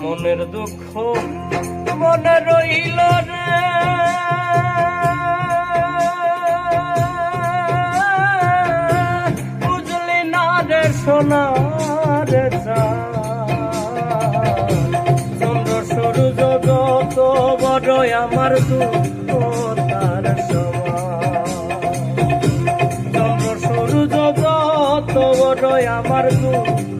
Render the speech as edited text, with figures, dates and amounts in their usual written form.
মনের দুঃখ মনে রইল রে, বুঝলি না রে সোনার চন্দ্র সরু জগত বড়ই আমার দুঃখ তার সমান। চন্দ্র সরু জগত বড়ই আমার দুঃখ